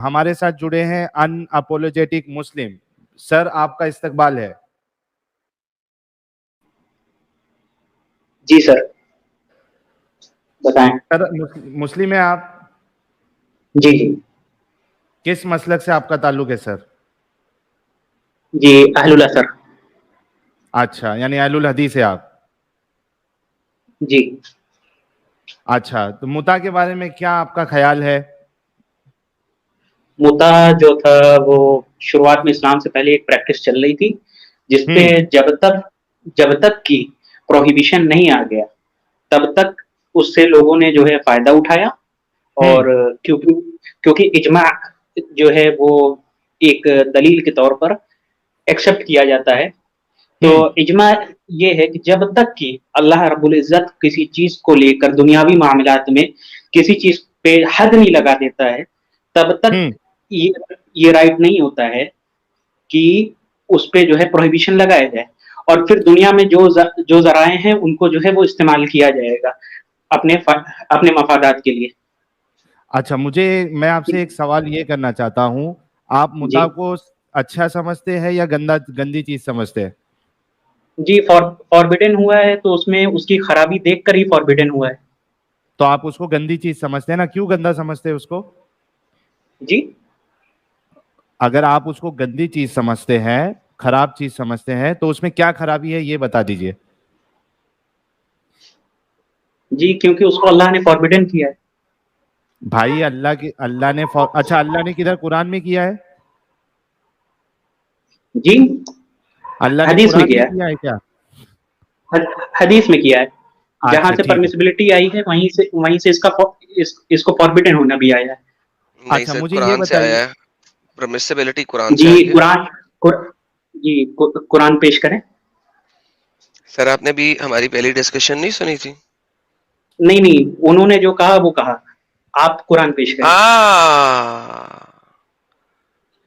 ہمارے ساتھ جڑے ہیں ان اپولوجیٹک مسلم. سر آپ کا استقبال ہے. جی سر بتائیں. سر مسلم ہیں آپ؟ جی جی کس مسلک سے آپ کا تعلق ہے سر؟ جی اہل اللہ سر. اچھا یعنی اہل الحدیث ہے آپ. جی اچھا تو متا کے بارے میں کیا آپ کا خیال ہے؟ متا جو تھا وہ شروعات میں اسلام سے پہلے ایک پریکٹس چل رہی تھی جس پہ جب تک کی پروہیبیشن نہیں آ گیا تب تک اس سے لوگوں نے جو ہے فائدہ اٹھایا. اور کیونکہ اجماع جو ہے وہ ایک دلیل کے طور پر ایکسپٹ کیا جاتا ہے. تو اجماع یہ ہے کہ جب تک کہ اللہ رب العزت کسی چیز کو لے کر دنیاوی معاملات میں کسی چیز پہ حد نہیں لگا دیتا ہے تب تک یہ رائٹ نہیں ہوتا ہے کہ اس پہ جو ہے پروہیبیشن لگایا جائے. اور پھر دنیا میں جو ذرائع ہیں ان کو جو ہے وہ استعمال کیا جائے گا اپنے مفادات کے لیے. اچھا میں آپ سے ایک سوال یہ کرنا چاہتا ہوں, آپ جی متا کو اچھا سمجھتے ہیں یا گندی چیز سمجھتے ہیں؟ جی فاربیڈن ہوا ہے تو اس میں اس کی خرابی دیکھ کر ہی فاربیڈن ہوا ہے. تو آپ اس کو گندی چیز سمجھتے ہیں نا, کیوں گندا سمجھتے ہیں اس کو؟ جی اگر آپ اس کو گندی چیز سمجھتے ہیں, خراب چیز سمجھتے ہیں, تو اس میں کیا خرابی ہے یہ بتا دیجئے. جی کیونکہ اس کو اللہ نے فاربیڈن کیا ہے. بھائی اللہ نے اچھا اللہ نے کدھر قرآن میں کیا ہے؟ جی اللہ نے حدیث میں قرآن کیا ہے کیا؟ ہے, حدیث میں کیا ہے. جہاں اچھا سے ٹھیک ہے. پرمیسبلٹی آئی ہے وہیں سے اس کو فاربیڈن ہونا بھی آیا ہے. نہیں اچھا سر, مجھے یہ قرآن سے بتائیے. آیا ہے, پرمیسیبلٹی قرآن سے جی آئی ہے. جی قرآن پیش کریں. سر آپ نے بھی ہماری پہلی ڈسکشن نہیں سنی تھی؟ نہیں انہوں نے جو کہا وہ کہا, آپ قرآن پیش کریں.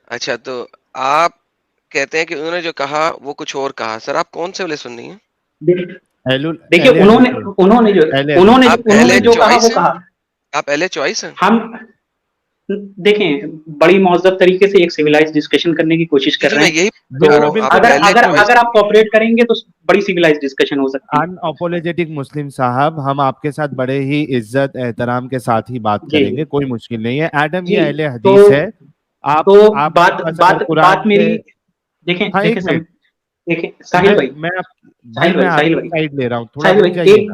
اچھا تو آپ کہتے ہیں کہ انہوں نے جو کہا وہ کچھ اور کہا. سر آپ کون سے والے سننی ہیں؟ دیکھیے اہل حدیث سے. اہل حدیث. آپ انہوں اہل نے جو کہا چوائس وہ ہیں؟ کہا. آپ اہل چوائس ہیں؟ ہم دیکھیں بڑی مہذب طریقے سے ایک سیولائز ڈسکشن کرنے کی کوشش جی کر جی رہے میں ہیں. یہی تو بتا رہا ہوں, آپ اہل چوائس. اگر آپ کوآپریٹ کریں گے تو بڑی سیولائز ڈسکشن ہو سکتی ہے. ان اپولوجیٹک مسلم صاحب, ہم آپ کے ساتھ بڑے ہی عزت احترام کے ساتھ ہی بات جی کریں گے, کوئی مشکل نہیں ہے. ایڈم جی یہ اہل تو حدیث ہے. تو آپ کے پاس اگر قرآن بات سے, میری دیکھیں ہاں دیکھیں ایک منٹ, دیکھیں ساحل بھائی. بھائی میں آپ ساحل کی بھائی سائڈ لے رہا ہوں, تھوڑا ساحل رک بھائی جائیے نا.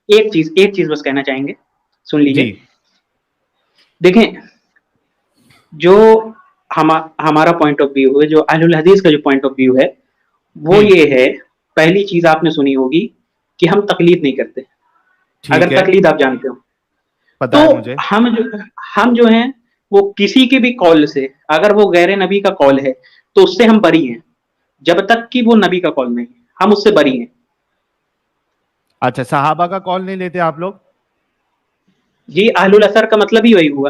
ایک چیز بس کہنا چاہیں گے, سن لیجئے. جی دیکھیں جو ہمارا پوائنٹ آف ویو ہے, جو اہل الحدیث کا جو پوائنٹ آف ویو ہے وہ یہ ہے, پہلی چیز آپ نے سنی ہوگی کہ ہم تقلید نہیں کرتے. اگر ٹھیک ہے, تقلید آپ جانتے ہو پتا تو ہے مجھے. ہم جو ہیں وہ کسی کے بھی قول سے, اگر وہ غیر نبی کا قول ہے تو اس سے ہم بری ہیں, جب تک کہ وہ نبی کا قول نہیں ہے ہم اس سے بری ہیں. اچھا صحابہ کا کال نہیں لیتے آپ لوگ؟ جی اہل الاثر کا مطلب ہی وہی ہوا.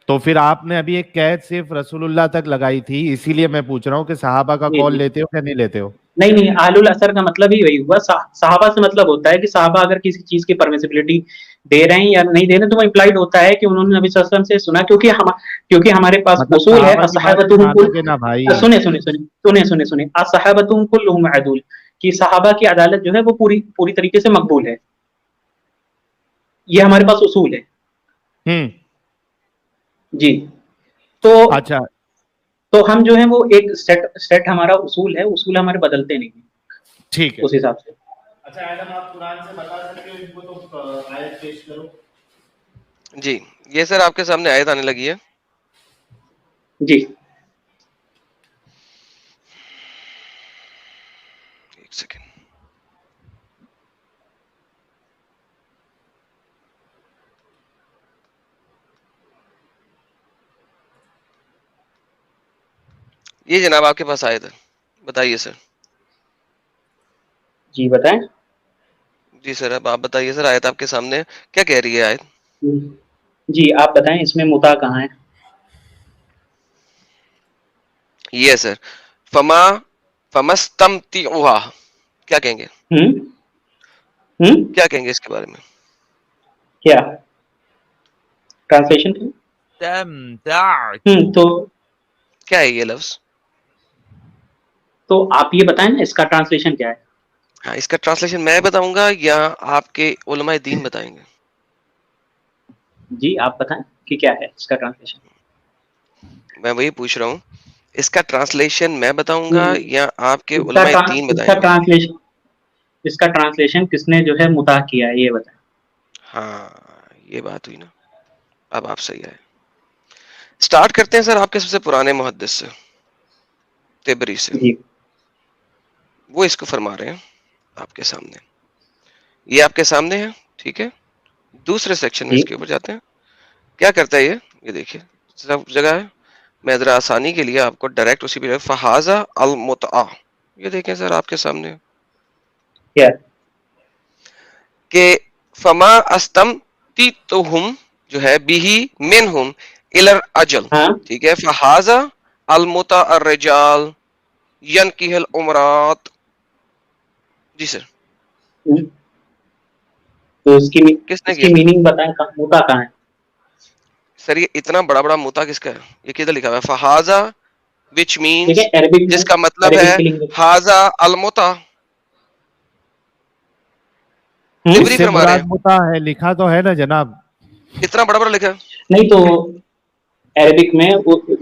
تو پھر آپ نے ابھی ایک قید صرف رسول اللہ تک لگائی تھی, اسی لیے میں پوچھ رہا ہوں کہ صحابہ کا جی کال جی لیتے ہو یا نہیں لیتے ہو؟ نہیں اہل الاثر کا مطلب ہی وہی ہوا. صحابہ سے مطلب ہوتا ہے کہ صحابہ اگر کسی چیز کی پرمیسبلٹی دے رہے ہیں یا نہیں دے رہے تو وہ امپلائڈ ہوتا ہے کہ انہوں نے نبی صلی اللہ علیہ وسلم سے سنا, کیونکہ ہمارے پاس مطلب اصول ہے صحابہ کی بات بھی مانو گے نا بھائی. سنیں الصحابۃ کلھم عدول, کہ صحابہ کی عدالت جو ہے وہ پوری طریقے سے مقبول ہے. یہ ہمارے پاس اصول ہے. جی تو اچھا ہم جو ہیں وہ ایک سیٹ ہمارا اصول ہے, اصول ہمارے بدلتے نہیں ہیں ٹھیک ہے. اس حساب سے. اچھا ایڈم آپ قرآن سے بتا سکتے ہو ان کو, تو آیت پیش کرو. جی یہ سر آپ کے سامنے آیت آنے لگی ہے. جی ایک سیکنڈ. یہ جناب آپ کے پاس آیت ہے, بتائیے سر. جی بتائیں. جی سر اب آپ بتائیے سر, آیت آپ کے سامنے کیا کہہ رہی ہے آیت؟ جی آپ بتائیں اس میں متا کہاں ہے؟ یہ سر فمستمتعوا, کیا کہیں گے؟ کیا کہیں گے اس کے بارے میں؟ کیا ٹرانسلیشن کی استمتعت. تو کیا ہے یہ لفظ؟ تو آپ یہ بتائیں نا اس کا ٹرانسلیشن کیا ہے. ہاں اس کا ٹرانسلیشن میں بتاؤں گا یا آپ کے علماء دین بتائیں گے؟ جی آپ بتائیں کہ کیا ہے اس کا ٹرانسلیشن. میں وہی پوچھ رہا ہوں، اس کا ٹرانسلیشن میں بتاؤں گا یا آپ کے اس کا علماء دین اس کا بتائیں گے؟ ٹرانسلیشن اس کا ٹرانسلیشن کس نے جو ہے متاح کیا ہے یہ بتائیں. ہاں یہ بات ہوئی نا، اب آپ صحیح آئے. سٹارٹ کرتے ہیں سر آپ کے سب سے پرانے محدث سے، تبری سے. جی وہ اس کو فرما رہے ہیں آپ کے سامنے، یہ آپ کے سامنے ہے، ٹھیک ہے. دوسرے سیکشن میں جی اس کے اوپر جاتے ہیں. کیا کرتا ہے یہ دیکھیے سب جگہ ہے. میں ذرا آسانی کے لیے آپ کو ڈائریکٹ اسی پہ فہذا المتع، یہ دیکھیں سر آپ کے سامنے کیا کہ فما استمتعتم جو ہے بیہی منہم الی الاجل، ہاں ٹھیک ہے. فہذا المتع الرجال ینکح الامرات. جی سر تو کس نے اس کیا کی تھا میننگ بتائیں متاح کہاں ہے. سر؟ یہ اتنا بڑا بڑا متع کس کا ہے؟ یہ کدھر لکھا ہوا ہے؟ فہذا which means، دیکھیں عربک میں جس کا مطلب ہے عربک کی لینگویج ہاذا المتع. اس تبری سے فرما رہے مراد ہیں متع ہے، لکھا تو ہے نا جناب. اتنا بڑا بڑا لکھا ہے. نہیں تو عربک میں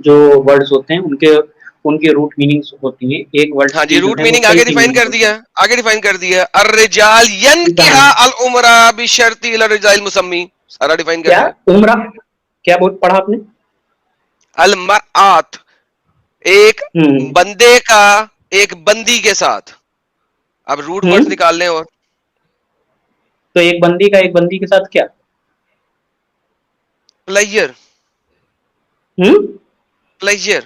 جو ورڈز ہوتے ہیں ان کے روٹ میننگز ہوتی ہیں. ایک ورڈز ہاں جی کی جو روٹ ہے وہ میننگ کئی آگے کی ڈیفائن میننگ کر ہوتی دیا، ہے. آگے ڈیفائن کر دیا. الرجال یہ کہاں ینکح ہے؟ الامراء بشرط الی الرجال المسمی، سارا ڈیفائن کر کیا دیا. عمرہ کیا پڑھا آپ نے. المرآت ایک ہوں بندے کا ایک بندی کے ساتھ. اب روٹ ہوں ورڈ نکال لیں. اور تو ایک بندی کا ایک بندی کے ساتھ کیا. پلیئر، ہوں پلیئر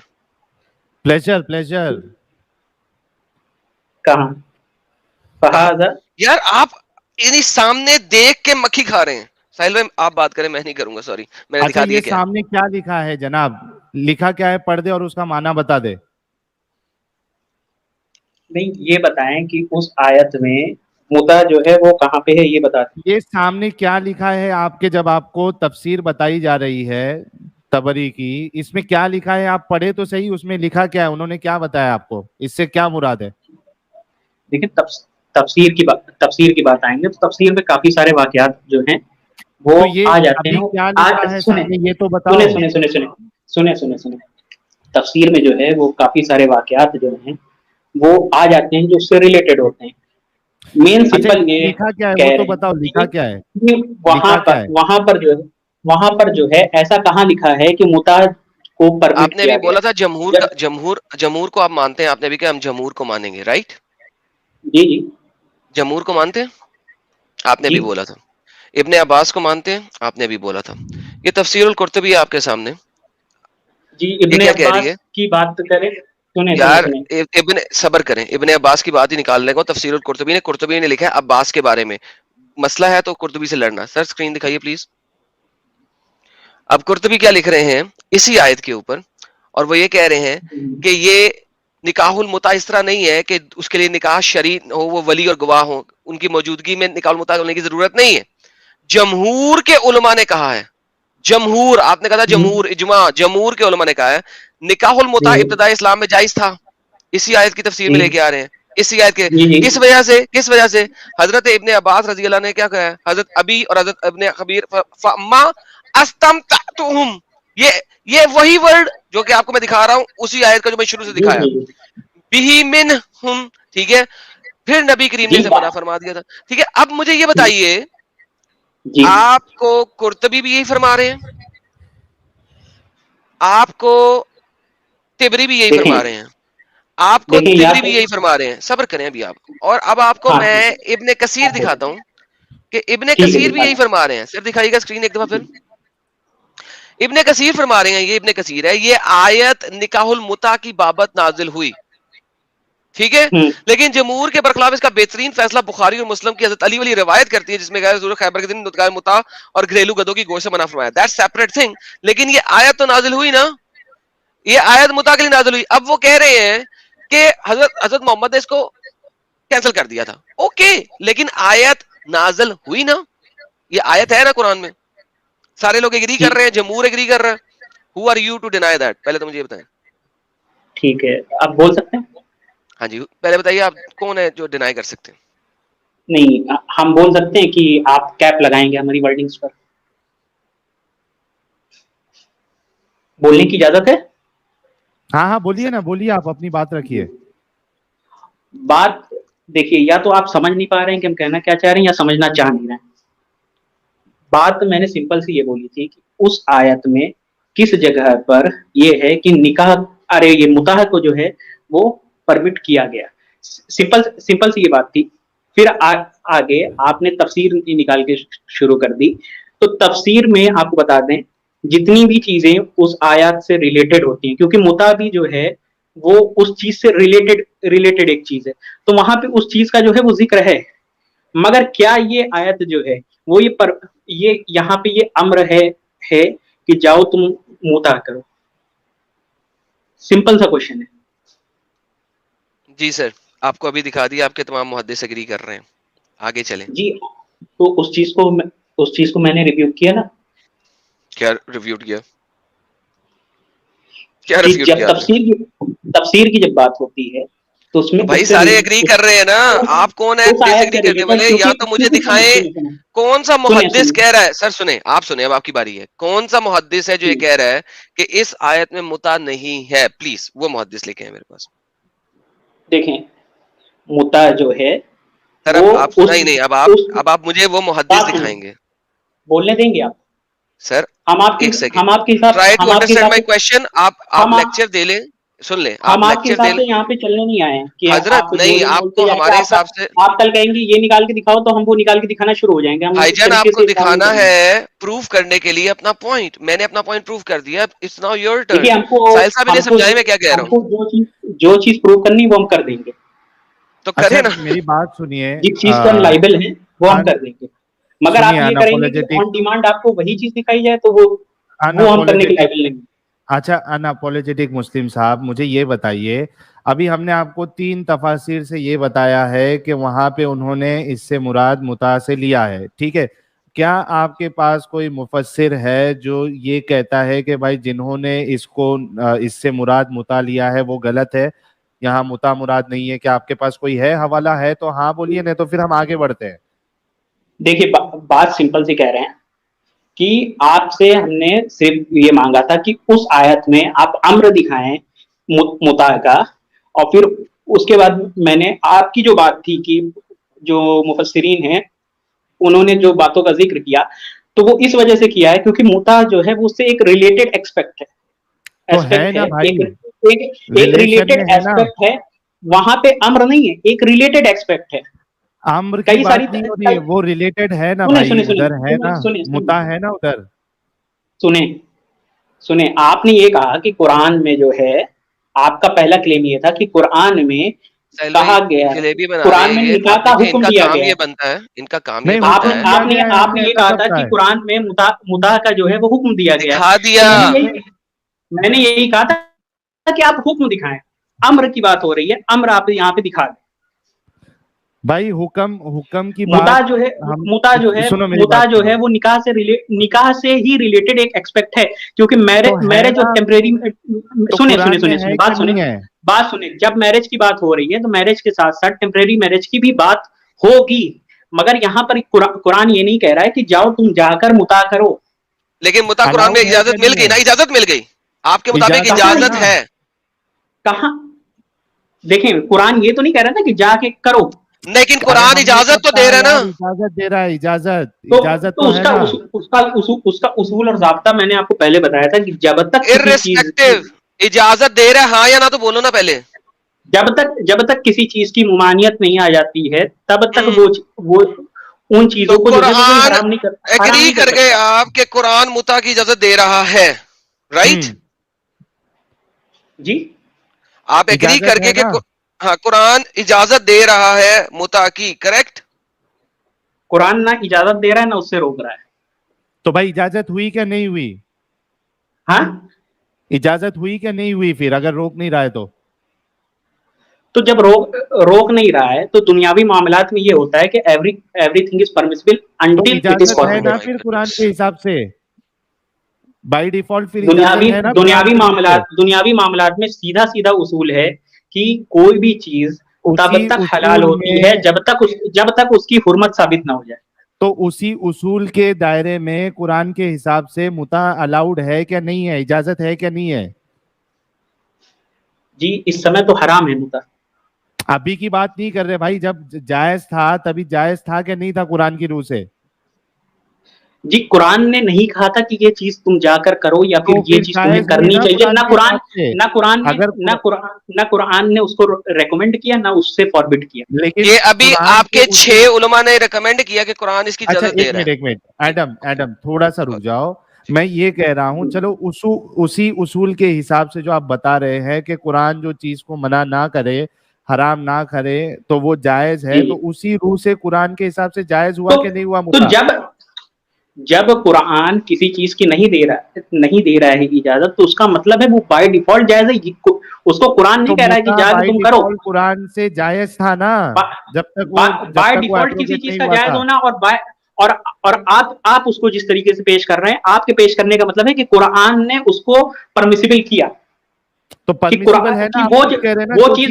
پلیجر پلیجر. کہاں کہاں فہذا. یار آپ یعنی سامنے دیکھ کے مکھی کھا رہے ہیں. ساحل بھائی آپ بات کریں، میں نہیں کروں گا، سوری میں نے اچھا دکھا یہ دیا کیا ہے. سامنے کیا لکھا ہے جناب؟ لکھا کیا ہے پڑھ دے اور اس کا معنی بتا دے. نہیں یہ بتائیں کہ اس آیت میں متع جو ہے وہ کہاں پہ ہے یہ بتا دیں. یہ سامنے کیا لکھا ہے آپ کے، جب آپ کو تفسیر بتائی جا رہی ہے تبری کی، اس میں کیا لکھا ہے آپ پڑھے تو صحیح. اس میں لکھا کیا ہے؟ انہوں نے کیا بتایا آپ کو؟ اس سے کیا مراد ہے؟ دیکھیں تفسیر کی بات آئیں گے تو تفسیر میں کافی سارے واقعات جو ہیں وہ تو یہ آ جاتے ابھی ہیں. کیا آج لکھا ہے سنیں سامنے یہ تو سنیں بتاؤ. سنیں سنیں سنیں سنیں سنیں تفسیر میں جو ہے وہ کافی سارے واقعات جو ہیں وہ آ جاتے ہیں جو اس سے ریلیٹڈ ہوتے ہیں. مین اچھا سمپل یہ لکھا کیا ہے کہہ وہ رہے تو ہیں بتاؤ، لکھا کیا ہے؟ کہ لکھا کیا ہے؟ وہاں پر جو ہے ایسا کہاں لکھا ہے کہ متع کو آپ پرمٹ نے کیا ابھی گیا. بولا تھا جمہور کا، جب جمہور کو آپ مانتے ہیں. آپ نے بھی کہا ہم جمہور کو مانیں گے، رائٹ؟ جی جی جمہور کو مانتے ہیں، آپ نے جی بھی بولا تھا. ابن عباس کو مانتے ہیں، آپ نے بھی بولا تھا. یہ تفسیر القرطبی ہے آپ کے سامنے. جی یہ ابن کیا کہہ رہی عباس ہے؟ کی بات کریں. سنیں سنیں یار سنیں ابن صبر کریں، ابن عباس کی بات ہی نکالنے کو تفسیر القرطبی نے لکھا ہے عباس کے بارے میں. مسئلہ ہے تو قرطبی سے لڑنا. سر اسکرین دکھائیے پلیز. اب قرطبی کیا لکھ رہے ہیں اسی آیت کے اوپر، اور وہ یہ کہہ رہے ہیں کہ یہ نکاح المتع اس طرح نہیں ہے کہ اس کے لیے نکاح شرعی ہو، وہ ولی اور گواہ ہو، ان کی موجودگی میں نکاح المتع ہونے کی ضرورت نہیں ہے. جمہور کے علماء نے کہا ہے، جمہور، آپ نے کہا تھا جمہور اجماع، جمہور کے علماء نے کہا ہے نکاح المتع ابتدائی اسلام میں جائز تھا. اسی آیت کی تفسیر میں لے کے آ رہے ہیں. اسی آیت کے جی کس وجہ سے حضرت ابن عباس رضی اللہ نے کیا کہا ہے؟ حضرت ابی اور حضرت ابن خبیر فما استمتعتم، یہ وہی ورڈ جو کہ آپ کو میں دکھا رہا ہوں اسی آیت کا جو میں شروع سے جی دکھایا، جی بہی منہم، ٹھیک ہے. پھر نبی کریم نے جی اسے منع فرما دیا تھا. ٹھیک ہے اب مجھے یہ بتائیے، جی آپ کو قرطبی بھی یہی فرما رہے ہیں، آپ کو تبری بھی یہی دیکھیں فرما رہے ہیں، آپ کو دیکھیں یا تبری تو بھی یہی فرما رہے ہیں. صبر کریں ابھی آپ. اور اب آپ کو ہاں میں ابن کثیر دکھاتا ہوں کہ ابن ٹھیک ہے کثیر بھی یہی دکھائیں. فرما رہے ہیں. سر دکھائیے گا اسکرین ایک دفعہ پھر. ابن کثیر فرما رہے ہیں، یہ ابن کثیر ہے، یہ آیت نکاح المتع کی بابت نازل ہوئی، ٹھیک ہے. ہوں لیکن جمہور کے برخلاف اس کا بہترین فیصلہ بخاری اور مسلم کی حضرت علی والی روایت کرتی ہے، جس میں غیر ضرور خیبر کے دن نکاح متع اور گھریلو گدوں کی گوشت سے منع فرمایا. That's separate thing. لیکن یہ آیت تو نازل ہوئی نا، یہ آیت متع کے لیے نازل ہوئی. اب وہ کہہ رہے ہیں کہ حضرت محمد نے اس کو کینسل کر دیا تھا. اوکے لیکن آیت نازل ہوئی نا، یہ آیت ہے نا قرآن میں. سارے لوگ ایگری جی کر رہے ہیں، جمہور ایگری کر رہا ہے. Who are you to deny that? پہلے تو مجھے یہ بتائیں. ٹھیک ہے, آپ بول سکتے ہیں. ہاں جی, پہلے بتائیے آپ کون ہے جو ڈینائی کر سکتے ہیں. نہیں, ہم بول سکتے ہیں کہ آپ کیپ لگائیں گے ہماری ورڈنگز پر, بولنے کی اجازت ہے. ہاں ہاں بولیے نا, بولیے, آپ اپنی بات رکھیے. بات دیکھیے, یا تو آپ سمجھ نہیں پا رہے ہیں کہ ہم کہنا کیا چاہ رہے ہیں, یا سمجھنا چاہ نہیں رہے ہیں. بات میں نے سمپل سی یہ بولی تھی کہ اس آیت میں کس جگہ پر یہ ہے کہ نکاح, ارے یہ متاح کو جو ہے وہ پرمٹ کیا گیا. سمپل سی یہ بات تھی. پھر آگے آپ نے تفسیر نکال کے شروع کر دی. تو تفسیر میں آپ کو بتا دیں جتنی بھی چیزیں اس آیات سے ریلیٹڈ ہوتی ہیں, کیونکہ متاح بھی جو ہے وہ اس چیز سے ریلیٹڈ ایک چیز ہے, تو وہاں پہ اس چیز کا جو ہے وہ ذکر ہے. مگر کیا یہ آیت جو ہے وہ یہ یہاں پہ یہ امر ہے کہ جاؤ تم متاح کرو. سمپل سا کوشچن ہے. جی سر, آپ کو ابھی دکھا دیا, آپ کے تمام محدث اگری کر رہے ہیں. آگے چلیں. جی, تو اس چیز کو میں نے ریویو کیا نا. کیا ریویو کیا؟ کیا کہ ریفیوٹ جب کیا آپ نے؟ تفسیر کی جب بات ہوتی ہے تو اس میں بھائی سارے اگری کر رہے ہیں نا, آپ کون ہے ڈس ایگری کرنے والے؟ یا تو مجھے دکھائیں کون سا محدث کہہ رہا ہے. سر سنیں, آپ سنیں, اب آپ کی باری ہے. کون سا محدث ہے جو یہ کہہ رہا ہے کہ اس آیت میں متع نہیں ہے؟ پلیز وہ محدث لے کے ہیں میرے پاس. دیکھیں, متع جو ہے سر وہ اب آپ سنا ہی نہیں, اب آپ مجھے وہ محدث دکھائیں گے. بولنے دیں گے آپ سر؟ ہم آپ ایک سیکنڈ, کے ساتھ try to understand my question. آپ لیکچر دے لیں, سن لیں, ہم آپ آپ کے لیکچر دے حساب لیں. سے یہاں پہ چلنے نہیں آئے ہیں کہ حضرت آپ جو نہیں, جو آپ بولتے کو جائیں گے, ہمارے حساب سے آپ کل کہیں گے یہ نکال کے دکھاؤ تو ہم وہ نکال کے دکھانا شروع ہو جائیں گے. ہم بھائی اس جان آپ طریقے کو سے کام نہیں دکھانا کریں گے. ہے پروف کرنے کے لیے اپنا پوائنٹ. میں نے اپنا پوائنٹ پروف کر دیا, اٹس ناؤ یور دیکھیے, ٹرن. ساحل صاحب انہیں سمجھائیں میں کیا کہہ رہا ہوں. جو چیز پروو کرنی وہ ہم کر دیں گے. تو اچھا کرے نا. میری بات سنیے, جس چیز پر لائبل ہے وہ ہم کر دیں گے. مگر آپ سنیے, یہ کریں گے کہ آن ڈیمانڈ آپ کو وہی چیز دکھائی جائے تو وہ ہم کرنے کے لائبل نہیں. اچھا اناپولوجیٹک مسلم صاحب, مجھے یہ بتائیے, ابھی ہم نے آپ کو 3 تفاسیر سے یہ بتایا ہے کہ وہاں پہ انہوں نے اس سے مراد متع سے لیا ہے, ٹھیک ہے. کیا آپ کے پاس کوئی مفسر ہے جو یہ کہتا ہے کہ بھائی جنہوں نے اس سے مراد متع لیا ہے وہ غلط ہے, یہاں متع مراد نہیں ہے؟ کیا آپ کے پاس کوئی ہے, حوالہ ہے تو ہاں بولیے, نہیں تو پھر ہم آگے بڑھتے ہیں. دیکھیے, بات سمپل سی کہہ رہے ہیں کہ آپ سے ہم نے صرف یہ مانگا تھا کہ اس آیت میں آپ امر دکھائیں متع کا, اور پھر اس کے بعد میں نے آپ کی جو بات تھی کہ جو مفسرین ہیں انہوں نے جو باتوں کا ذکر کیا تو وہ اس وجہ سے کیا ہے کیونکہ متع جو ہے وہ اس سے ایک ریلیٹڈ ایسپیکٹ ہے, ایک ریلیٹڈ ایسپیکٹ ہے. وہاں پہ امر نہیں ہے, ایک ریلیٹڈ ایسپیکٹ ہے. امر کی بات نہیں ہو رہی ہے, وہ ریلیٹڈ ہے نا بھائی, ادھر ہے نا متع ہے نا ادھر. سنیں, آپ نے یہ کہا کہ قرآن میں جو ہے, آپ کا پہلا کلیم یہ تھا کہ قرآن میں سہیل بھائی کہا گیا ہے, جلیبی بنا رہے قرآن ہیں میں یہ. نکاح اب کا دیکھیں ان حکم کا دیا کام گیا یہ ہے. بنتا ہے, ان کا کام یہ نہیں, بنتا ہے. آپ نے یہ کہا تھا کہ قرآن میں متع کا جو ہے وہ حکم دیا گیا دکھا ہے. دیا. میں نے یہی کہا تھا کہ آپ حکم دکھائیں. امر کی بات ہو رہی ہے, امر آپ یہاں پہ دکھا دیں بھائی. حکم کی متع بات, جو ہے, سنو میری بات جو سنو. ہے وہ نکاح سے ہی ریلیٹڈ ایک ایکسپیکٹ ہے, کیونکہ تو ہے میرج نا, اور ٹیمپریری. تو سنیں, قرآن میں ہے کیا نہیں ہے؟ بات سنیں, جب میرج کی بات ہو رہی ہے تو میرج کے ساتھ ساتھ ٹیمپریری میرج کی بھی بات ہوگی. مگر یہاں پر قرآن یہ نہیں کہہ رہا ہے کہ جاؤ تم جا کر متع کرو. لیکن متع قرآن میں الاؤڈ ہے کیا اجازت مل نہیں گئی نا, ہے؟ اجازت مل گئی آپ کے مطابق, اجازت ہے. کہاں؟ دیکھیں, قرآن یہ تو نہیں کہہ رہا تھا کہ جا کے کرو, لیکن ارے قرآن ہم نے اجازت کب تو دے کہا رہا ہے نا. یار, اجازت دے رہا ہے, اجازت تو ہے نا. اس کا اصول اور ضابطہ میں نے آپ کو پہلے بتایا تھا کہ جب تک کسی چیز ارریسپیکٹو اجازت دے رہا ہے ہاں یا نہ, تو بولو نا پہلے. جب تک کسی چیز کی ممانعت نہیں آ جاتی ہے تب تک وہ ان تو چیزوں کو جو ہے وہ کوئی قرآن حرام ایگری نہیں کر کر گئے سکتا. آپ کہ قرآن متع کی اجازت دے رہا ہے, رائٹ؟ جی, آپ ایگری کر اجازت گئے ہے کہ نا. ہاں قرآن اجازت دے رہا ہے متع کی, کریکٹ؟ قرآن نہ اجازت دے رہا ہے نہ اس سے روک رہا ہے. تو بھائی اجازت ہوئی کیا نہیں ہوئی؟ ہاں, اجازت ہوئی کیا نہیں ہوئی پھر, اگر روک نہیں رہا ہے تو جب روک نہیں رہا ہے تو دنیاوی معاملات میں یہ ہوتا ہے کہ ایوری تھنگ از پرمیسبل تو انٹل اٹ از اجازت ہے پاسبل. نا پھر قرآن کے حساب سے. بائی ڈیفالٹ پھر دنیاوی معاملات میں سیدھا سیدھا اصول ہے کہ کوئی بھی چیز تب تک حلال ہوتی ہے جب تک اس کی حرمت ثابت نہ ہو جائے. تو اسی اصول کے دائرے میں قرآن کے حساب سے متع الاؤڈ ہے کیا نہیں ہے, اجازت ہے کیا نہیں ہے؟ جی اس سمے تو حرام ہے متع. ابھی کی بات نہیں کر رہے بھائی, جب جائز تھا تبھی جائز تھا کہ نہیں تھا قرآن کی روح سے؟ جی قرآن نے نہیں کہا تھا کہ یہ چیز تم جا کر کرو یا پھر یہ چیز تمہیں کرنی چاہیے. نہ قرآن نے اس کو ریکمینڈ کیا نہ اس سے فاربٹ کیا. لیکن یہ ابھی آپ کے 6 علماء نے ریکمینڈ کیا کہ قرآن اس کی اجازت دے رہا ہے. ایک منٹ ایڈم تھوڑا سا رک جاؤ. میں یہ کہہ رہا ہوں چلو اسی اصول کے حساب سے جو آپ بتا رہے ہیں کہ قرآن جو چیز کو منع نہ کرے, حرام نہ کرے, تو وہ جائز ہے, تو اسی روح سے قرآن کے حساب سے جائز ہوا کہ نہیں ہوا متع؟ تو جب قرآن کسی چیز کی نہیں دے رہا ہے اجازت, تو اس کا مطلب ہے وہ بائی ڈیفالٹ جائز ہے. اس کو قرآن نہیں کہہ رہا ہے کہ جا کے تم کرو. قرآن سے جائز تھا نا جب تک بائی ڈیفالٹ کسی چیز کا جائز ہونا, اور آپ اس کو جس طریقے سے پیش کر رہے ہیں, آپ کے پیش کرنے کا مطلب ہے کہ قرآن نے اس کو پرمیسیبل کیا. تو پرمیسیبل ہے نا, وہ چیز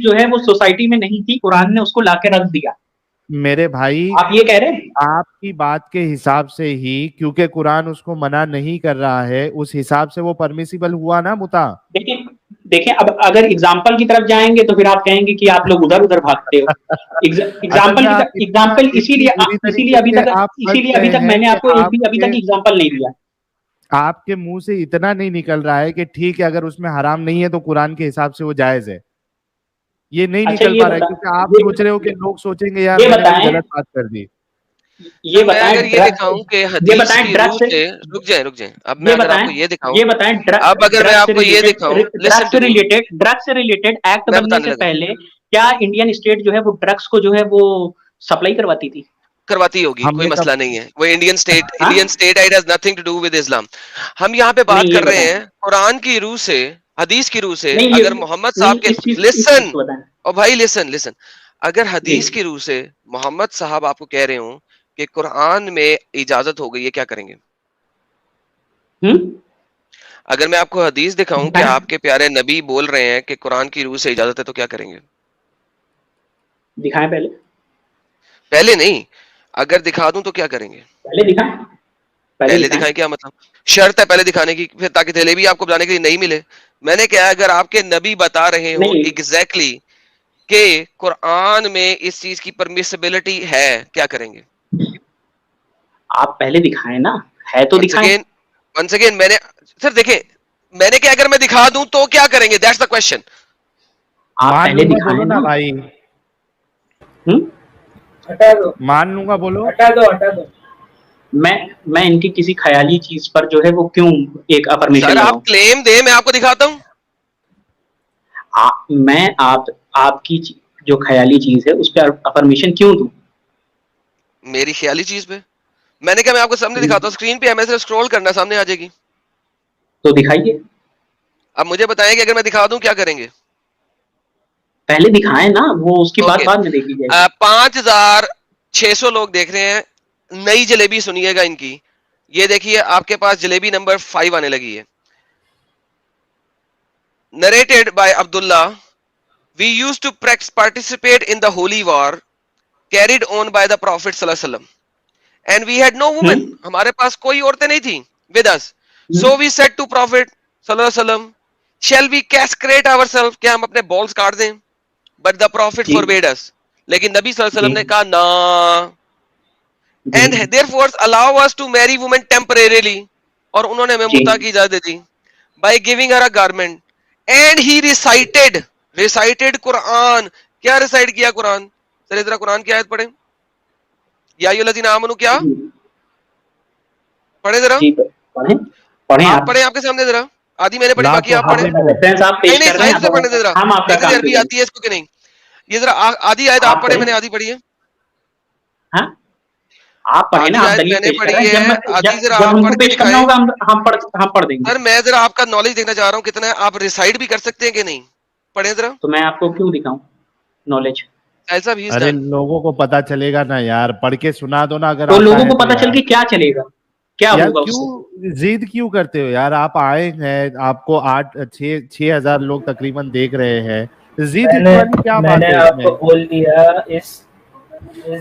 جو ہے وہ سوسائٹی میں نہیں تھی, قرآن نے اس کو لا کے رکھ دیا. میرے بھائی آپ یہ کہہ رہے ہیں, آپ کی بات کے حساب سے ہی, کیونکہ قرآن اس کو منع نہیں کر رہا ہے, اس حساب سے وہ پرمیسیبل ہوا نا متع. دیکھیں اب اگر اگزامپل کی طرف جائیں گے تو پھر آپ کہیں گے کہ آپ لوگ ادھر بھاگتے ہو. اگزامپل اسی لیے ابھی تک میں نے آپ کو ابھی تک اگزامپل نہیں دیا. آپ کے منہ سے اتنا نہیں نکل رہا ہے کہ ٹھیک ہے اگر اس میں حرام نہیں ہے تو قرآن کے حساب سے وہ جائز ہے, یہ نہیں نکل پا رہا ہے, کیونکہ آپ سوچ رہے ہو کہ لوگ سوچیں گے یار میں نے غلط بات کر دی. یہ بتائیں, اگر یہ دکھاؤں کہ حدیث کی روح سے رک جائیں اب میں اگر آپ کو یہ دکھاؤں, اب اگر میں آپ کو یہ دکھاؤں ڈرگ سے ریلیٹڈ ایکٹ بننے سے پہلے کیا انڈین اسٹیٹ جو ہے وہ ڈرگس کو جو ہے وہ سپلائی کرواتی ہوگی, کوئی مسئلہ نہیں ہے. وہ Indian state ad has nothing to do with Islam. ہم یہاں پہ بات کر رہے ہیں قرآن کی روح سے, حدیث کی روح سے. اگر محمد صاحب کے لسن اور بھائی لسن اگر حدیث کی روح سے محمد صاحب آپ کو کہہ رہے ہوں کہ قرآن میں اجازت ہو گئی ہے, کیا کریں گے؟ اگر میں آپ کو حدیث دکھاؤں کہ آپ کے پیارے نبی بول رہے ہیں کہ قرآن کی روح سے اجازت ہے, تو کیا کریں گے؟ دکھائیں پہلے نہیں, اگر دکھا دوں تو کیا کریں گے؟ پہلے دکھائیں کیا مطلب؟ شرط ہے پہلے دکھانے کی, پھر تاکہ جلیبی آپ کو بلانے کے لیے نہیں ملے. میں نے کہا اگر آپ کے نبی بتا رہے ہو ایگزیکٹلی کہ قرآن میں اس چیز کی پرمیسیبلٹی ہے, کیا کریں گے؟ آپ پہلے دکھائیں نا, ہے تو دکھائیں. ونس اگین میں نے سر دیکھیں, میں نے کہا اگر میں دکھا دوں تو کیا کریں گے, دیٹس دا کوسچن. آپ پہلے دکھائیں نا بھائی, مان لوں گا, بولو. ہٹا دو. میں ان کی کسی خیالی چیز پر جو ہے وہ کیوں ایک افرمیشن سر آپ کلیم دیں, میں آپ کو دکھاتا ہوں. میں آپ کی جو خیالی چیز ہے اس پہ افرمیشن کیوں دوں؟ میری خیالی چیز پہ میں نے کہا میں آپ کو سامنے دکھاتا ہوں, اسکرین پہ ہے, میں صرف اسکرول کرنا, سامنے آ جائے گی. تو دکھائیے. اب مجھے بتائیں کہ اگر میں دکھا دوں کیا کریں گے؟ پہلے دکھائیں نا, وہ اس کی بات بعد میں دیکھی جائے. 5600 لوگ دیکھ رہے ہیں. نئی جلیبی سنیے گا ان کی, یہ دیکھیے آپ کے پاس جلیبی نمبر 5 آنے لگی ہے. Narrated by Abdullah, we used to participate in the holy war carried on by the Prophet sallallahu alaihi wasallam, and we had no women. ہمارے پاس کوئی عورتیں نہیں تھیں with us. So we said to Prophet sallallahu alaihi wasallam, shall we castrate ourselves, کیا ہم اپنے balls کاٹ دیں؟ But the Prophet forbade us. لیکن نبی صلی اللہ علیہ وسلم نے کہا نا, and therefore allow us to marry women temporarily, اور انہوں نے ہمیں متع کی اجازت دی by giving her a garment. And he recited قرآن. کیا ریسائٹ کیا قرآن؟ سر ذرا قرآن کی آیت پڑھیں. یا ایھا الذین آمنوا, کیا پڑھیں ذرا, آپ پڑھیں, آپ کے سامنے ذرا. آدھی میں نے پڑھی, باقی آپ پڑھیں. نہیں سائنس سے پڑھنے ذرا, دیکھیں عربی آتی ہے اس کو کہ نہیں. یہ ذرا آدھی آیت آپ پڑھیں, میں نے آدھی پڑھی ہے. آپ پڑھیں نا, میں نے پڑھی ہے آدھی, ذرا آپ پڑھ کے دکھائیں. ہم پڑھ دیں گے. سر میں ذرا آپ کا نالج دیکھنا چاہ رہا ہوں کتنا ہے, آپ ریسائڈ بھی کر سکتے ہیں کہ نہیں, پڑھیں ذرا. تو میں آپ کو کیوں دکھاؤں نالج؟ ارے لوگوں کو پتا چلے گا نا یار, پڑھ کے سنا دو نا. اگر تو لوگوں کو پتا چل کے کیا چلے گا؟ کیا یار ہوگا اس سے؟ کیوں ضد کیوں کرتے ہو یار؟ آپ آئے ہیں, آپ کو 6,000 لوگ تقریباً دیکھ رہے ہیں, ضد والی کیا میں بات نے ہے اس آپ میں؟ کو بول دیا, اس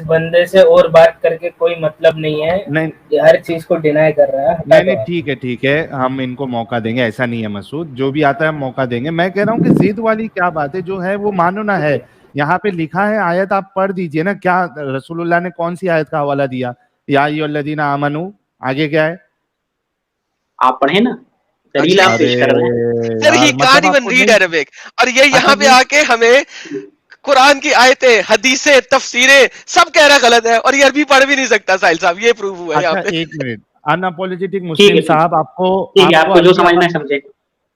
بندے سے اور بات کر کے کوئی مطلب نہیں ہے, نہیں یہ ہر چیز کو ڈینائی کر رہا ہے. ہٹا دو نہیں, آپ. ٹھیک ہے, ہم ان کو موقع دیں گے, ایسا نہیں ہے مسعود, جو بھی آتا ہے ہم موقع دیں گے. میں کہہ رہا ہوں کہ ضد والی کیا بات ہے, جو ہے وہ مانو نہ ہے. یہاں پہ لکھا ہے, آیت آپ پڑھ دیجئے نا, کیا رسول اللہ نے کون سی آیت کا حوالہ دیا؟ یا ایھا الذین آمنو, آگے کیا ہے؟ آپ پڑھیں نا, دلیل آپ ارے پیش کر رہے ہیں. Sir, he یار can't مطلب آپ even کو read نہیں, Arabic. اور یہ اچھا یہاں پہ نہیں, آ کے ہمیں قرآن کی آیتیں, حدیثیں, تفسیریں سب کہہ رہا غلط ہے, اور یہ عربی پڑھ بھی نہیں سکتا. ساحل صاحب, یہ پروف ہوا ہے یہاں اچھا پہ. ایک منٹ, ان اپولوجیٹک ٹھیک مسلم ہے ٹھیک صاحب, آپ ہے, آپ کو کو جو عربی سمجھنا ہے سمجھے,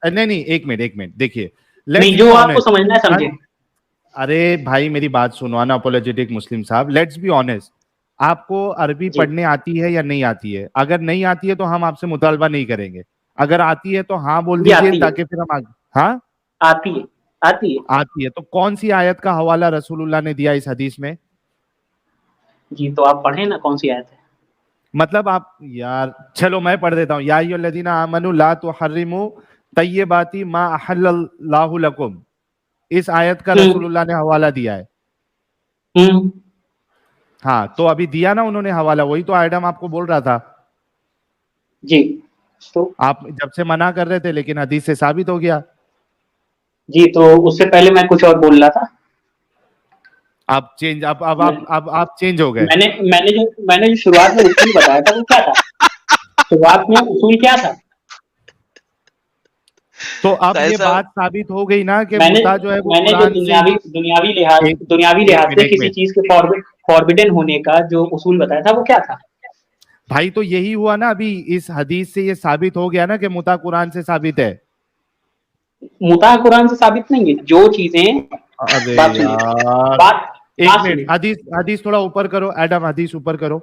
نہیں, ایک منٹ دیکھیے, لیٹس نہیں بی جو آپ کو آنےسٹ. سمجھنا ہے سمجھے. ارے بھائی میری بات سنو, ان اپولوجیٹک مسلم صاحب, لیٹس بی آنےسٹ. آپ کو عربی جی پڑھنے آتی ہے یا نہیں آتی ہے؟ اگر نہیں آتی ہے تو ہم آپ سے مطالبہ نہیں کریں گے. اگر آتی ہے تو ہاں بول جی دیجئے, آتی ہے, تاکہ پھر ہم آگے. ہاں آتی ہے, آتی ہے. آتی ہے, تو کون سی آیت کا حوالہ رسول اللہ نے دیا اس حدیث میں؟ جی تو آپ پڑھیں نا کون سی آیت ہے. مطلب آپ, یار چلو میں پڑھ دیتا ہوں. یا ایھا الذین آمنوا لا تحرموا طیبات ما احل اللہ لکم, اس آیت کا رسول اللہ نے حوالہ دیا ہے. ہاں تو ابھی دیا نا انہوں نے حوالہ, وہی تو ایڈم آپ کو بول رہا تھا. جی تو آپ جب سے منع کر رہے تھے, لیکن حدیث سے ثابت ہو گیا. جی تو اس سے پہلے میں کچھ اور بول رہا تھا. آپ چینج, اب آپ چینج ہو گئے. میں نے جو شروعات میں اصول بتایا تھا وہ کیا تھا؟ شروعات میں اصول کیا تھا؟ تو اب ساحل یہ صاحب, بات ثابت ہو گئی نا کہ میں متا جو ہے وہ نے جو قرآن سے ہی. دنیاوی ایک لحاظ منٹ سے ایک کسی منٹ چیز کے فاربیڈن ہونے کا جو اصول بتایا تھا وہ کیا تھا؟ بھائی تو یہی ہوا نا, ابھی اس حدیث سے یہ ثابت ہو گیا نا کہ متا قرآن سے ثابت ہے. متا قرآن سے ثابت نہیں ہے. جو چیزیں, ارے بات سنیے, یار ایک بات منٹ, سنیے, حدیث تھوڑا اوپر کرو ایڈم, حدیث اوپر کرو.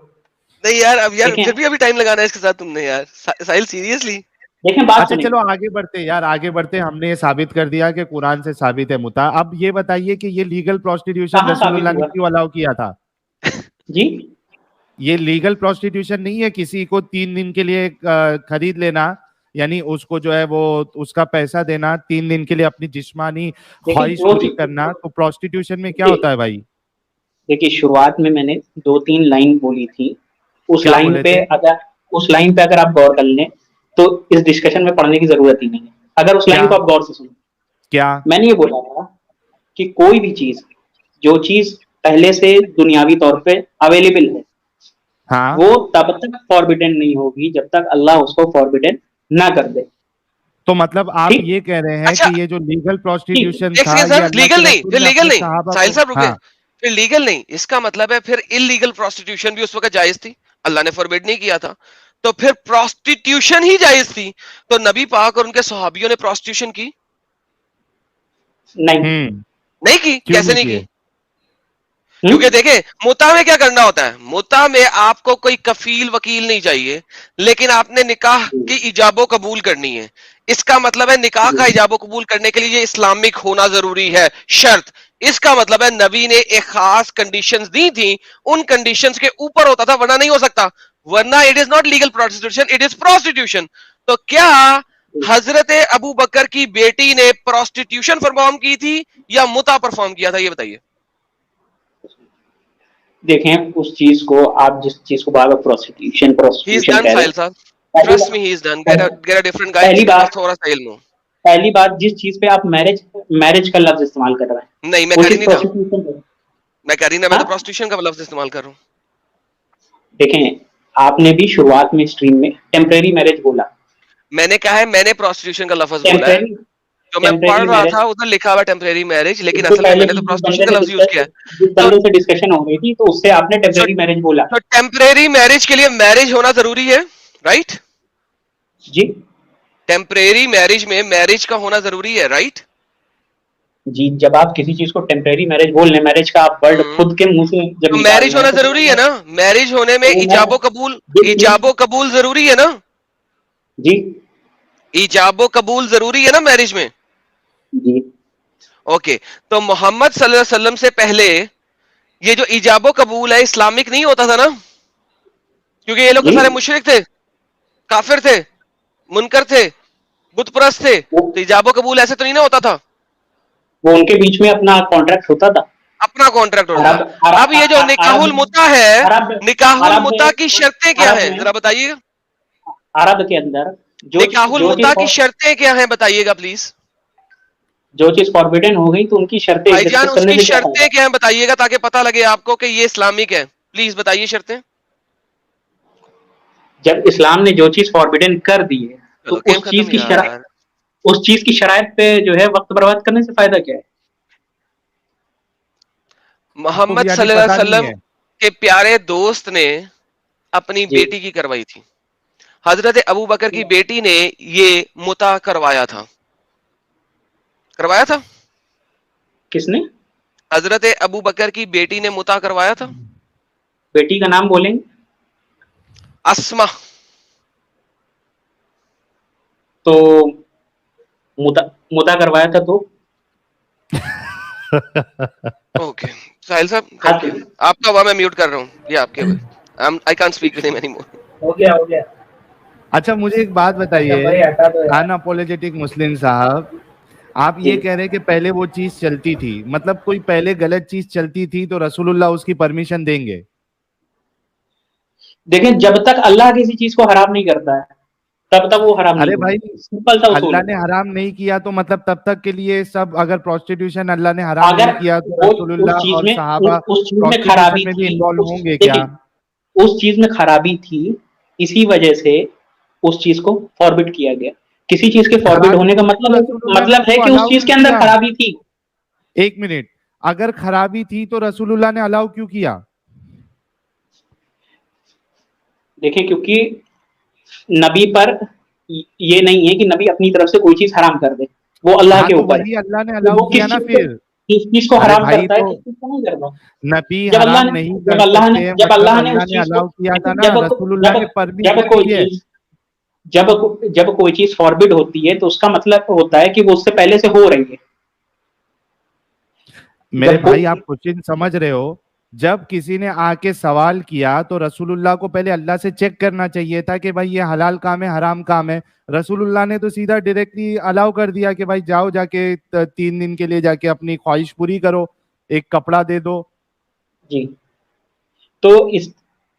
نہیں یار, اب یار دیکھیں پھر بھی ابھی ٹائم لگانا ہے اس کے ساتھ تم نے یار. ساحل سیریسلی. دیکھیں بات اچھا سنیں. چلو آگے بڑھتے یار, آگے بڑھتے. ہم نے یہ ثابت کر دیا کہ قرآن سے ثابت ہے متا. اب یہ بتائیے کہ یہ لیگل پروسٹیٹیوشن کہاں رسول ثابت اللہ نے ہوا؟ کیوں الاؤ کیا تھا؟ جی یہ لیگل پروسٹیٹیوشن نہیں ہے کسی کو 3 دن کے لیے خرید لینا, یعنی اس کو جو ہے وہ اس کا پیسہ دینا, 3 دن کے لیے اپنی جسمانی دیکھیں خواہش جو پوری چیز, کرنا. تو پروسٹیٹیوشن میں کیا ہوتا ہے بھائی؟ دیکھیے شروعات میں نے 2-3 لائن بولی تھی. اس کیا لائن بولے پہ تھے؟ اگر آپ غور کر لیں تو اس ڈسکشن میں پڑھنے کی ضرورت ہی نہیں ہے, اگر اس لائن کیا کو آپ غور سے سنیں. کیا میں نے یہ بولا تھا کہ کوئی بھی چیز, جو چیز پہلے سے دنیاوی طور پہ اویلیبل ہے, ہاں وہ تب تک فاربیڈن نہیں ہوگی جب تک اللہ اس کو فاربیڈن نہ کر دے. تو مطلب آپ ٹھیک یہ کہہ رہے ہیں اچھا کہ یہ جو لیگل ٹھیک پروسٹیٹیوشن ایک تھا سیکنڈ یہ سر, اللہ کے لیگل نہیں, رسول پھر نے لیگل اپنے نہیں. صحابہ ساحل کو. صاحب رکے, ہاں پھر لیگل نہیں, اس کا مطلب ہے پھر انلیگل پروسٹیٹیوشن بھی اس وقت جائز تھی, اللہ نے فوربیڈ نہیں کیا تھا. تو پھر پروسٹیٹیوشن ہی جائز تھی, تو نبی پاک اور ان کے صحابیوں نے پروسٹیٹیوشن کی نہیں. نہیں کی؟ کیوں کیسے نہیں نہیں کیے؟ کی؟ کیونکہ دیکھیں متا میں کیا کرنا ہوتا ہے, متا میں آپ کو کوئی کفیل وکیل نہیں چاہیے, لیکن آپ نے نکاح کی ایجاب و قبول کرنی ہے. اس کا مطلب ہے نکاح کا ایجاب و قبول کرنے کے لیے یہ اسلامک ہونا ضروری ہے, شرط. اس کا مطلب ہے نبی نے ایک خاص کنڈیشنز دی تھی, ان کنڈیشنز کے اوپر ہوتا تھا, ورنہ نہیں ہو سکتا. ورنہ it is not legal prostitution, it is prostitution. تو کیا حضرت ابو بکر کی بیٹی نے پروسٹیٹیوشن پرفارم کی تھی یا متا پرفارم کیا تھا, یہ بتائیے. دیکھیں اس چیز کو, آپ جس چیز کو بار بار He is پروسٹیٹیوشن done, کہہ رہے Sahil ہیں, صاحب. Trust me, he is done. Get a different guy پہلی جس کے بات پاس تھوڑا سا علم ہو. پہلی بات جس چیز پہ آپ میرج کا لفظ استعمال کر رہے ہیں نہیں, میں وہ کر ہی چیز نہیں رہا. پروسٹیٹیوشن ہے. میں کر ہی نہیں, میں ہاں تو پروسٹیٹیوشن کا لفظ استعمال کر رہا ہوں. دیکھیں آپ نے بھی شروعات میں اسٹریم میں ٹیمپریری میرج بولا. میں نے کہا ہے, میں نے پروسٹیٹیوشن کا لفظ بولا ہے. ٹیمپریری جو میں پڑھ ٹیمپریری رہا میرج, تھا ادھر لکھا ہوا ٹیمپریری میرج, اس لیکن سے اصل میں پہلے نے تو جس پروسٹیٹیوشن بندے کا لفظ یوز کیا ہے. سے ڈسکشن ہو گئی تھی تو اس سے آپ نے ٹیمپریری میرج بولا. تو ٹیمپریری میرج کے لیے میرج ہونا ضروری ہے, رائٹ؟ جی ٹیمپریری میرج میں میرج کا ہونا ضروری ہے, رائٹ؟ جی جب آپ کسی چیز کو ٹیمپریری میرج بول رہے ہیں, میرج کا آپ ورڈ خود کے منہ سے جب تو نکال میرج رہے ہیں ہونا تو ضروری ہے نا, میرج ہونے میں ایجاب و قبول, ایجاب و قبول ضروری ہے نا, جی ایجاب و قبول ضروری ہے نا میرج میں. جی اوکے, تو محمد صلی اللہ علیہ وسلم سے پہلے یہ جو ایجاب و قبول ہے اسلامک نہیں ہوتا تھا نا, کیونکہ یہ لوگ تو جی سارے مشرک تھے. کافر تھے, منکر تھے, بت پرست تھے, تو ایجاب و قبول ایسے تو نہیں نہ ہوتا تھا, وہ ان کے بیچ میں اپنا کانٹریکٹ ہوتا تھا, اپنا کانٹریکٹ ہوتا عرب تھا. اب یہ جو نکاح المتا ہے, عرب نکاح عرب میں المتا کی شرطیں کیا عرب ہیں میں ذرا بتائیے گا, عرب کے اندر نکاح المتا کی شرطیں کیا ہیں بتائیے گا پلیز. جو چیز فاربیڈن ہو گئی تو ان کی شرطیں بھائی جان ڈسکس اس کرنے کی سے کیا شرطیں فائدہ. کیا ہیں بتائیے گا تاکہ پتہ لگے آپ کو کہ یہ اسلامک ہے, پلیز بتائیے شرطیں. جب اسلام نے جو چیز فاربیڈن کر دی ہے چلو تو گیم ختم یار. اس چیز کی شرائط پہ جو ہے وقت برباد کرنے سے فائدہ کیا ہے. آپ کو بھی محمد یعنی صلی اللہ پتا علیہ نہیں وسلم ہے. کے پیارے دوست نے اپنی جی بیٹی کی کروائی تھی, حضرت ابو بکر کی بیٹی نے یہ متا کروایا تھا, کروایا تھا, کس نے؟ حضرت ابو بکر کی بیٹی نے متا کروایا تھا. بیٹی کا نام بولیں گے؟ اسما. تو مدعا کروایا تھا تو اوکے ساحل صاحب تھینک یو, آپ کا ہوا میں میوٹ کر رہا ہوں, یہ آپ کے I can't speak with him anymore. ہو گیا. اچھا مجھے ایک بات بتائیے بھائی ہٹا دو یار. ان اپولوجیٹک مسلم صاحب, آپ یہ کہہ رہے ہیں کہ پہلے وہ چیز چلتی تھی, مطلب کوئی پہلے غلط چیز چلتی تھی تو رسول اللہ اس کی پرمیشن دیں گے؟ دیکھیں جب تک اللہ کسی چیز کو حرام نہیں کرتا ہے تب تک وہ حرام نہیں ارے بھائی ہوگی, سمپل سا اصول اللہ ہے. نے حرام نہیں کیا تو مطلب تب تک کے لیے سب, اگر پروسٹیٹیوشن اللہ نے حرام نہیں اگر کیا تو وہ رسول اللہ چیز اور میں صحابہ اس چیز میں پروسٹیٹیوشن خرابی میں بھی تھی, انوالو ہوں گے دیکھیں کیا؟ اس چیز میں خرابی تھی اسی وجہ سے اس چیز کو فاربٹ کیا گیا. کسی چیز کے فاربٹ خرابی ہونے کا تھی تو رسول اللہ نے اس مطلب ہے کو کہ اس الاؤ چیز کیوں کے اندر کیا؟ خرابی تھی. ایک منٹ, اگر خرابی تھی تو رسول اللہ نے الاؤ کیوں کیا؟ دیکھیں کیونکہ نبی پر یہ نہیں ہے کہ نبی اپنی طرف سے کوئی چیز حرام کر دے, وہ اللہ ہاں کے تو اوپر وہی اللہ نے ہے الاؤ وہ کیا نا پھر. کس چیز کو ارے حرام بھائی کرتا ہے تو کس چیز کو نہیں کرتا. نبی جب اللہ حرام نے نہیں جب کر اللہ نے سکتے, جب مطلب اللہ نے اللہ اس نے چیز کو الاؤ کیا تھا نا, رسول اللہ نے پرمیشن دی ہے. جب کوئی چیز فاربڈ ہوتی ہے تو اس کا مطلب ہوتا ہے کہ وہ اس سے پہلے سے ہو رہی ہے. میرے جب بھائی آپ کوشچن سمجھ رہے ہو, جب کسی نے آ کے سوال کیا تو رسول اللہ کو پہلے اللہ سے چیک کرنا چاہیے تھا کہ بھائی یہ حلال کام ہے حرام کام ہے. رسول اللہ نے تو سیدھا ڈائریکٹلی الاؤ کر دیا کہ بھائی جاؤ جا کے 3 دن کے لیے جا کے اپنی خواہش پوری کرو, ایک کپڑا دے دو. جی تو اس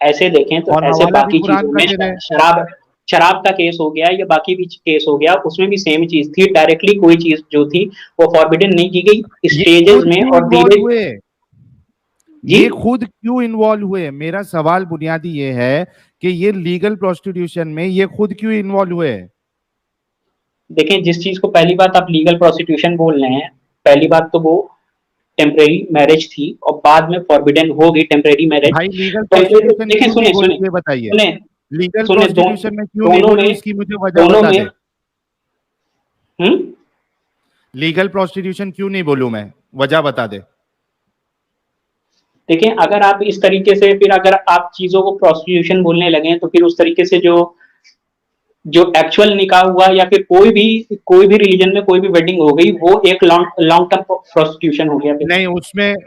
ایسے دیکھیں تو اور ایسے حوالہ بھی باقی چیزوں قرآن کا میں دے دے. شراب کا کیس ہو گیا یا باقی بھی کیس ہو گیا, اس میں بھی سیم چیز تھی, ڈائریکٹلی کوئی چیز جو تھی وہ فاربیڈن نہیں کی گئی, یہ اسٹیجز خود میں کیوں اور انوالو دھیرے. ہوئے, جی یہ خود کیوں انوالو ہوئے؟ میرا سوال بنیادی یہ ہے کہ یہ لیگل پروسٹیٹیوشن میں یہ خود کیوں انوالو ہوئے؟ دیکھیں جس چیز کو پہلی بات آپ لیگل پروسٹیٹیوشن بول رہے ہیں, پہلی بات تو وہ ٹیمپریری میرج تھی اور بعد میں فاربیڈن ہو گئی ٹیمپریری میرج. بھائی لیگل پروسٹیٹیوشن دیکھیں کیوں نہیں سنیں بولی یہ بتائیے, سنیں لیگل سنیں پروسٹیٹیوشن میں کیوں نہیں دونوں بولی میں اس کی مجھے وجہ دونوں بتا میں دے. لیگل پروسٹیٹیوشن کیوں نہیں بولوں میں, وجہ بتا دے. دیکھیں اگر آپ اس طریقے سے پھر اگر آپ چیزوں کو پروسٹیٹیوشن بولنے لگے تو پھر اس طریقے سے جو ایکچوئل نکاح ہوا یا پھر کوئی بھی ریلیجن میں کوئی بھی ویڈنگ ہو گئی وہ ایک لانگ ٹرم پروسٹیٹیوشن ہو گیا. نہیں,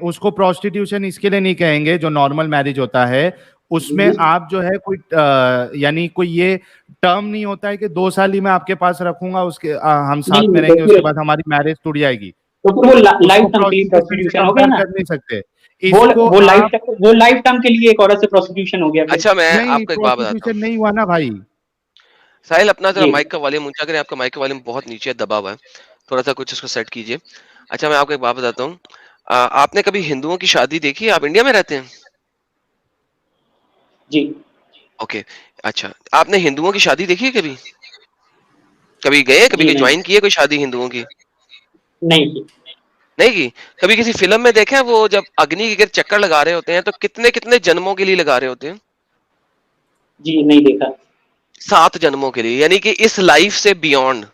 اس کو پروسٹیٹیوشن اس کے لیے نہیں کہیں گے جو نارمل میرج ہوتا ہے, اس میں آپ جو ہے کوئی یعنی کوئی یہ ٹرم نہیں ہوتا ہے کہ 2 سال ہی میں آپ کے پاس رکھوں گا, اس کے ہم ساتھ میں رہیں گے, اس کے بعد ہماری میرج ٹوٹ جائے گی. تو پھر وہ اس لائف کو ٹرم کے لیے پروسٹیٹیوشن سے پروسٹیٹیوشن ہو گیا کمپیئر نا, کر نہیں سکتے. اس کو وہ آپ لائف ٹائم کے لیے ایک عورت سے پروسٹیٹیوشن ہو گیا. اچھا میں نہیں, آپ کو ایک بات بتاتا ہوں, پروسٹیٹیوشن نہیں ہوا نا بھائی. ساحل اپنا ذرا جی مائک کا والیوم اونچا کریں, آپ کا مائک کا والیوم بہت نیچے دبا ہوا ہے, تھوڑا سا کچھ اس کو سیٹ کیجئے. اچھا میں آپ کو ایک بات بتاتا ہوں, آپ نے کبھی ہندوؤں کی شادی دیکھی ہے؟ آپ انڈیا میں رہتے ہیں؟ جی اوکے اچھا, آپ نے ہندوؤں کی شادی دیکھی ہے کبھی؟ کبھی گئے, کبھی جی جوائن کیے کوئی شادی ہندوؤں کی؟ نہیں نہیں کی. کبھی کسی فلم میں دیکھا وہ جب اگنی کے گرد چکر لگا رہے ہوتے ہیں تو کتنے کتنے جنموں کے لیے لگا رہے ہوتے ہیں؟ جی نہیں دیکھا. 7 جنموں کے لیے, یعنی کہ اس لائف سے بیونڈ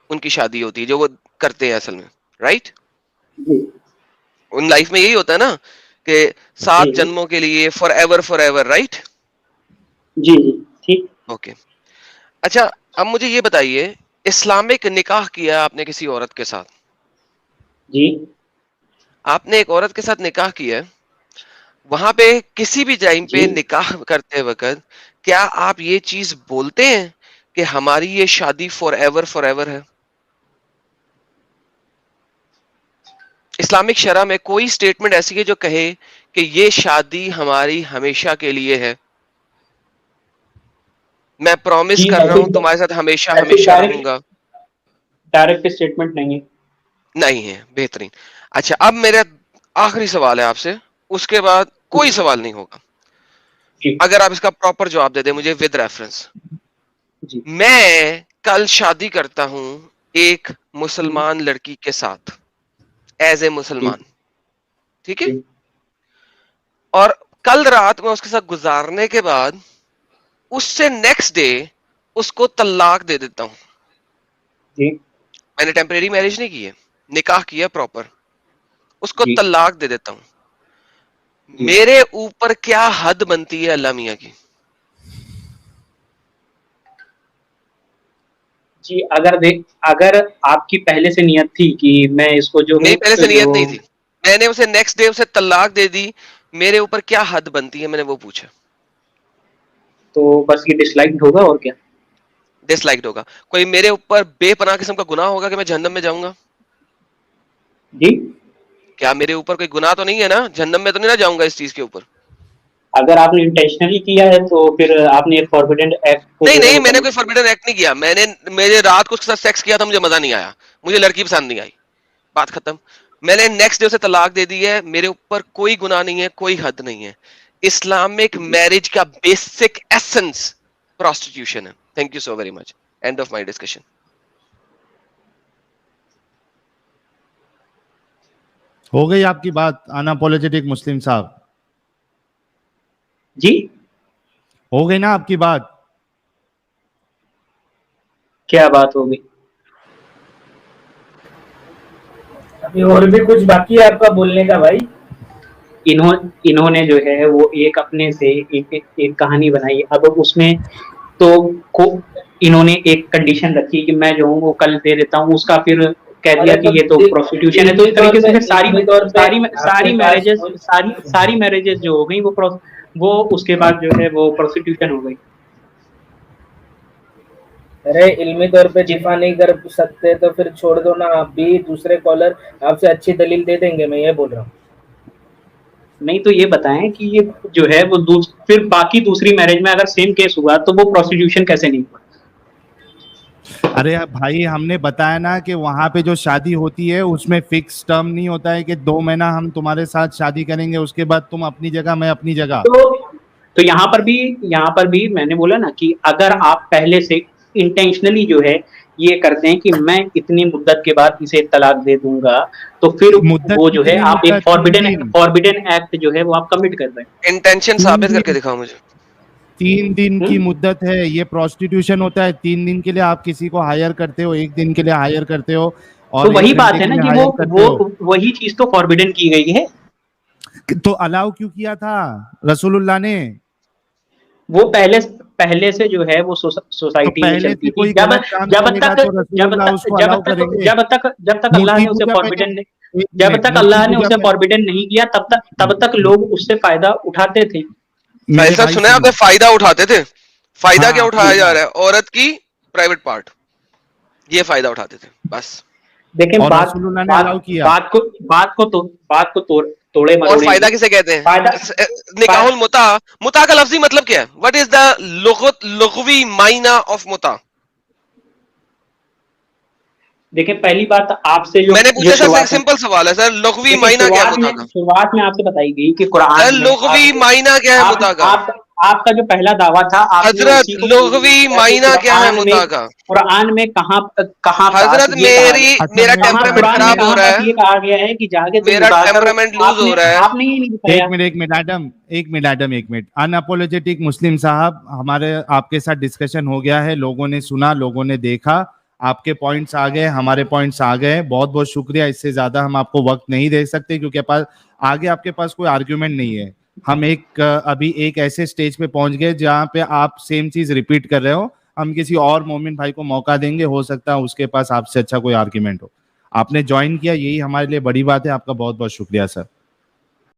ان کی شادی ہوتی ہے جو وہ کرتے ہیں اصل میں, رائٹ؟ جی ان لائف میں یہی ہوتا ہے نا کہ 7 جی جنموں کے لیے فار ایور, رائٹ؟ جی جی ٹھیک. اوکے اچھا, اب مجھے یہ بتائیے, اسلامک نکاح کیا آپ نے کسی عورت کے ساتھ, جی آپ نے ایک عورت کے ساتھ نکاح کیا ہے, وہاں پہ کسی بھی ٹائم پہ جی نکاح کرتے وقت کیا آپ یہ چیز بولتے ہیں کہ ہماری یہ شادی فار ایور ہے؟ اسلامک شرع میں کوئی سٹیٹمنٹ ایسی ہے جو کہے کہ یہ شادی ہماری ہمیشہ کے لیے ہے، میں پرومس کر رہا ہوں تمہارے ساتھ ہمیشہ ہمیشہ رہوں گا؟ ڈائریکٹ اسٹیٹمنٹ نہیں ہے. نہیں ہے. بہترین. اچھا اب میرا آخری سوال ہے آپ سے، اس کے بعد کوئی سوال نہیں ہوگا. جی اگر آپ اس کا پراپر جواب دے دیں مجھے ود ریفرنس. جی میں کل شادی کرتا ہوں ایک مسلمان لڑکی کے ساتھ ایز اے مسلمان، ٹھیک ہے، جی اور کل رات میں اس کے ساتھ گزارنے کے بعد اس سے نیکسٹ ڈے اس کو طلاق دے دیتا ہوں. جی میں نے ٹیمپریری میرج نہیں کی ہے، نکاح کیا پراپر، اس کو جی طلاق دے دیتا ہوں. جی میرے اوپر کیا حد بنتی ہے اللہ میاں کی؟ جی اگر آپ کی پہلے سے نیت تھی کہ میں اس کو جو نہیں، پہلے سے نیت نہیں تھی، میں نے اسے نیکسٹ ڈے اسے طلاق دے دی، میرے اوپر کیا حد بنتی ہے، میں نے وہ پوچھا. تو بس یہ ڈس لائک ہوگا اور کیا. ڈس لائکڈ ہوگا. کوئی میرے اوپر بے پناہ قسم کا گناہ ہوگا کہ میں جہنم میں جاؤں گا؟ جی کیا میرے اوپر کوئی گناہ تو نہیں ہے نا، جہنم میں تو نہیں نہ جاؤں گا اس چیز کے اوپر؟ اگر آپ نے انٹینشنلی کیا ہے تو پھر آپ نے ایک فاربیڈن ایکٹ کو جو ہے نہیں، وہ میں نے commit کوئی فاربیڈن ایکٹ نہیں کیا. میں نے رات کو اس کے ساتھ سیکس کیا تھا، مجھے مزہ نہیں آیا، مجھے لڑکی پسند نہیں آئی، بات ختم. میں نے نیکسٹ ڈے اسے طلاق دے دی ہے، میرے اوپر کوئی گناہ نہیں ہے، کوئی حد نہیں ہے. اسلامک میرج کا بیسک ایسنس پروسٹیٹیوشن ہے. Thank you so very much. End of my discussion. ہو گئی آپ کی بات اناپولوجیٹک مسلم صاحب؟ جی ہو گئی نا آپ کی بات؟ کیا بات ہوگی؟ ابھی اور بھی کچھ باقی ہے آپ کا بولنے کا بھائی؟ انہوں نے جو ہے وہ ایک اپنے سے ایک کہانی بنائی. اب اس میں تو انہوں نے ایک کنڈیشن رکھی کہ میں جو ہوں وہ کل دے دیتا ہوں، اس کا پھر کہہ دیا کہ یہ تو پروسٹیٹیوشن ہے. تو اس طریقے سے ساری میرجز جو ہو گئی وہ اس کے بعد جو ہے وہ پروسٹیٹیوشن ہو گئی. ارے علمی طور پہ دفاع نہیں کر سکتے تو پھر چھوڑ دو نا. آپ بھی دوسرے کالر آپ سے اچھی دلیل دے دیں گے، میں یہ بول رہا ہوں. نہیں تو یہ بتائیں کہ یہ جو ہے وہ پھر باقی دوسری میرج میں اگر سیم کیس ہوا تو وہ پروسٹیٹیوشن کیسے نہیں ہوا؟ ارے بھائی ہم نے بتایا نا کہ وہاں پہ جو شادی ہوتی ہے اس میں فکس ٹرم نہیں ہوتا ہے کہ 2 مہینہ ہم تمہارے ساتھ شادی کریں گے، اس کے بعد تم اپنی جگہ میں اپنی جگہ. تو یہاں پر بھی میں نے بولا نا کہ اگر آپ پہلے سے انٹینشنلی جو ہے یہ کرتے ہیں کہ میں اتنی مدت کے بعد اسے طلاق دے دوں گا، تو پھر مدت وہ جو ہے کتنی آپ ایک مدت؟ 3 دن. فاربیڈن ایکٹ جو ہے وہ آپ کمٹ کر رہے ہیں. انٹینشن ثابت کر کے دکھاؤ مجھے. 3 دن کی مدت ہے، یہ پروسٹیٹیوشن ہوتا ہے. 3 دن کے لیے آپ کسی کو ہائر کرتے ہو، 1 دن کے لیے ہائر کرتے ہو، اور تو وہی 1 بات گھنٹے ہے کے نا لیے کہ ہائر کرتے ہو. وہی چیز تو فاربیڈن کی گئی ہے. تو الاؤ کیوں کیا تھا رسول اللہ نے؟ وہ پہلے سے جو ہے وہ سوسائٹی میں پہلے چلتی سے تھی. کوئی غلط کام کرے گا تو رسول اللہ اس کو الاؤ کریں گے؟ جب تک اللہ مورتی نے اسے پوجا فاربیڈن پہلے فاربیڈن نہیں کیا تب تک لوگ اس سے فائدہ اٹھاتے تھے. ساحل صاحب سنا ہے آپ نے؟ فائدہ اٹھاتے تھے. فائدہ کیا اٹھایا جا رہا ہے؟ عورت کی پرائیویٹ پارٹ، یہ فائدہ اٹھاتے تھے بس. دیکھیں بات کو توڑے اور مروڑے فائدہ کسے کہتے ہیں؟ نکاح المتع. متع کا لفظی مطلب کیا ہے؟ وٹ از دا لغوی معنی آف متع؟ دیکھیں پہلی بات آپ سے میں نے پوچھا سر، سمپل سوال ہے سر، لغوی معنی کیا ہے متع کا؟ شروعات میں آپ سے بتائی گئی کہ قرآن میں لغوی معنی کیا ہے متع کا؟ آپ کا جو پہلا دعویٰ تھا حضرت لغوی معنی کیا ہے متع کا؟ قرآن میں کہاں حضرت میرا ٹیمپرامنٹ خراب ہو رہا ہے، یہ کہا گیا ہے کہ جا کے میرا ٹیمپرامنٹ لوز ہو رہا ہے. آپ نے یہ نہیں بتایا. ایک منٹ اناپولوجیٹک مسلم صاحب، ہمارے آپ کے ساتھ ڈسکشن ہو گیا ہے، لوگوں نے سنا، لوگوں نے دیکھا، آپ کے پوائنٹس آ گئے، ہمارے پوائنٹس آ گئے. بہت بہت شکریہ. اس سے زیادہ ہم آپ کو وقت نہیں دے سکتے کیونکہ آگے آپ کے پاس کوئی آرگیومنٹ نہیں ہے. ہم ابھی ایک ایسے سٹیج پہ پہنچ گئے جہاں پہ آپ سیم چیز ریپیٹ کر رہے ہو. ہم کسی اور مومن بھائی کو موقع دیں گے، ہو سکتا ہے اس کے پاس آپ سے اچھا کوئی آرگیومنٹ ہو. آپ نے جوائن کیا، یہی ہمارے لیے بڑی بات ہے. آپ کا بہت بہت شکریہ سر.